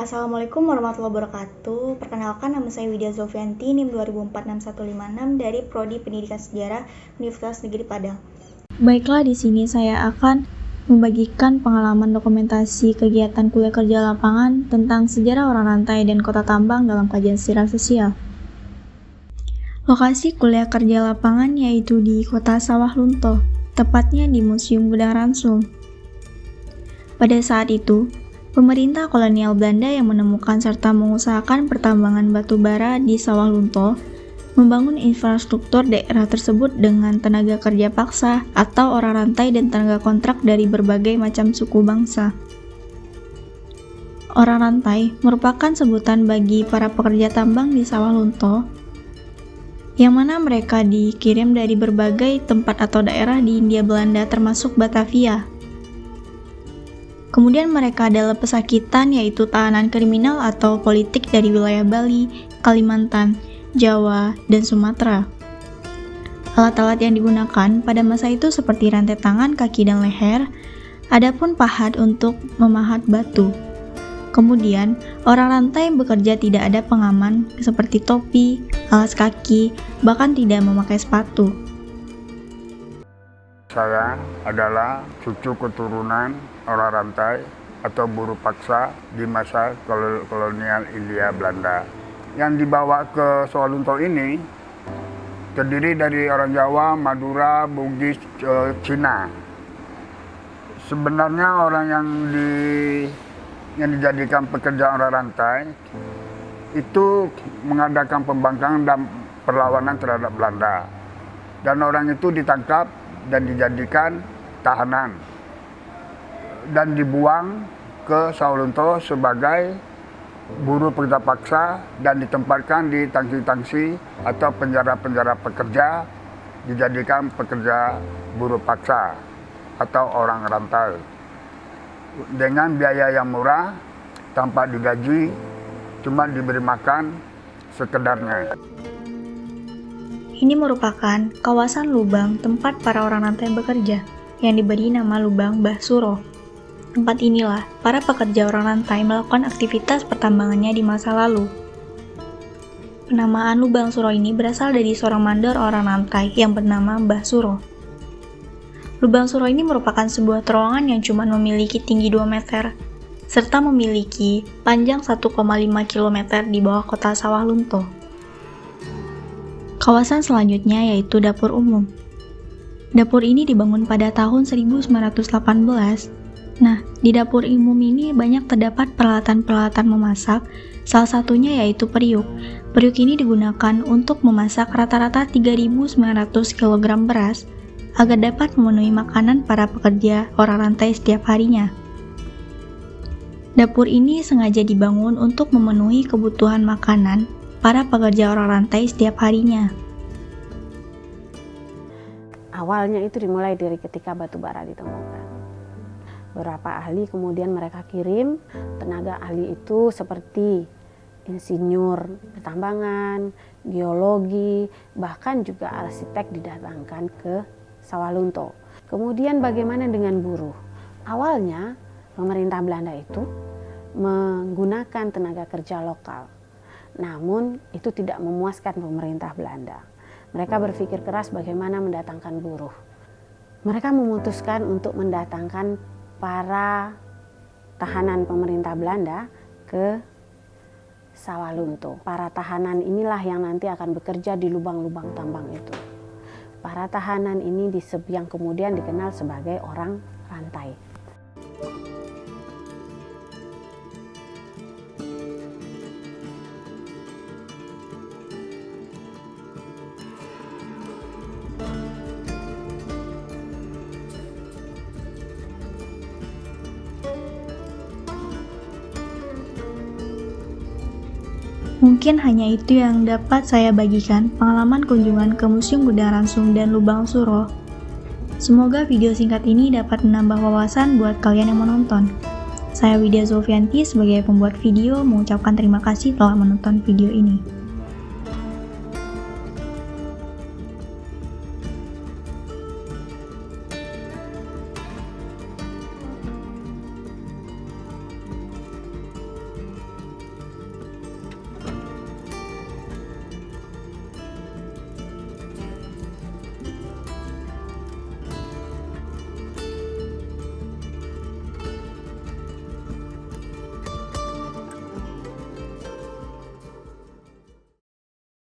Assalamualaikum warahmatullahi wabarakatuh. Perkenalkan, nama saya Widya Zulfianti, NIM 20046156 dari Prodi Pendidikan Sejarah Universitas Negeri Padang. Baiklah, di sini saya akan membagikan pengalaman dokumentasi kegiatan kuliah kerja lapangan tentang sejarah orang rantai dan kota tambang dalam kajian sejarah sosial. Lokasi kuliah kerja lapangan yaitu di Kota Sawah Lunto, tepatnya di Museum Gudang Ransum. Pada saat itu, pemerintah kolonial Belanda yang menemukan serta mengusahakan pertambangan batu bara di Sawah Lunto membangun infrastruktur daerah tersebut dengan tenaga kerja paksa atau orang rantai dan tenaga kontrak dari berbagai macam suku bangsa. Orang rantai merupakan sebutan bagi para pekerja tambang di Sawah Lunto, yang mana mereka dikirim dari berbagai tempat atau daerah di Hindia Belanda termasuk Batavia. Kemudian mereka adalah pesakitan, yaitu tahanan kriminal atau politik dari wilayah Bali, Kalimantan, Jawa, dan Sumatera. Alat-alat yang digunakan pada masa itu seperti rantai tangan, kaki, dan leher, adapun pahat untuk memahat batu. Kemudian, orang rantai bekerja tidak ada pengaman seperti topi, alas kaki, bahkan tidak memakai sepatu. Saya adalah cucu keturunan orang rantai atau buruh paksa di masa kolonial Hindia Belanda. Yang dibawa ke Sawah Lunto ini terdiri dari orang Jawa, Madura, Bugis, Cina. Sebenarnya orang yang dijadikan pekerja orang rantai itu mengadakan pembangkangan dan perlawanan terhadap Belanda. Dan orang itu ditangkap dan dijadikan tahanan dan dibuang ke Sawah Lunto sebagai buruh pekerja paksa dan ditempatkan di tangsi-tangsi atau penjara-penjara pekerja, dijadikan pekerja buruh paksa atau orang rantai dengan biaya yang murah, tanpa digaji, cuma diberi makan sekedarnya. Ini merupakan kawasan lubang tempat para orang rantai bekerja, yang diberi nama Lubang Mbah Suro. Tempat inilah para pekerja orang rantai melakukan aktivitas pertambangannya di masa lalu. Penamaan Lubang Suro ini berasal dari seorang mandor orang rantai yang bernama Mbah Suro. Lubang Suro ini merupakan sebuah terowongan yang cuma memiliki tinggi 2 meter, serta memiliki panjang 1,5 km di bawah kota Sawah Lunto. Kawasan selanjutnya yaitu dapur umum. Dapur ini dibangun pada tahun 1918. Nah, di dapur umum ini banyak terdapat peralatan-peralatan memasak, salah satunya yaitu periuk. Periuk ini digunakan untuk memasak rata-rata 3.900 kg beras agar dapat memenuhi makanan para pekerja orang rantai setiap harinya. Dapur ini sengaja dibangun untuk memenuhi kebutuhan makanan para pekerja orang rantai setiap harinya. Awalnya itu dimulai dari ketika batu bara ditemukan. Beberapa ahli kemudian mereka kirim tenaga ahli itu seperti insinyur pertambangan, geologi, bahkan juga arsitek didatangkan ke Sawah Lunto. Kemudian bagaimana dengan buruh? Awalnya pemerintah Belanda itu menggunakan tenaga kerja lokal. Namun itu tidak memuaskan pemerintah Belanda. Mereka berpikir keras bagaimana mendatangkan buruh. Mereka memutuskan untuk mendatangkan para tahanan pemerintah Belanda ke Sawah Lunto. Para tahanan inilah yang nanti akan bekerja di lubang-lubang tambang itu. Para tahanan ini yang kemudian dikenal sebagai orang rantai. Mungkin hanya itu yang dapat saya bagikan pengalaman kunjungan ke Museum Gudang Ransum dan Lubang Suro. Semoga video singkat ini dapat menambah wawasan buat kalian yang menonton. Saya Widya Zulfianti sebagai pembuat video mengucapkan terima kasih telah menonton video ini.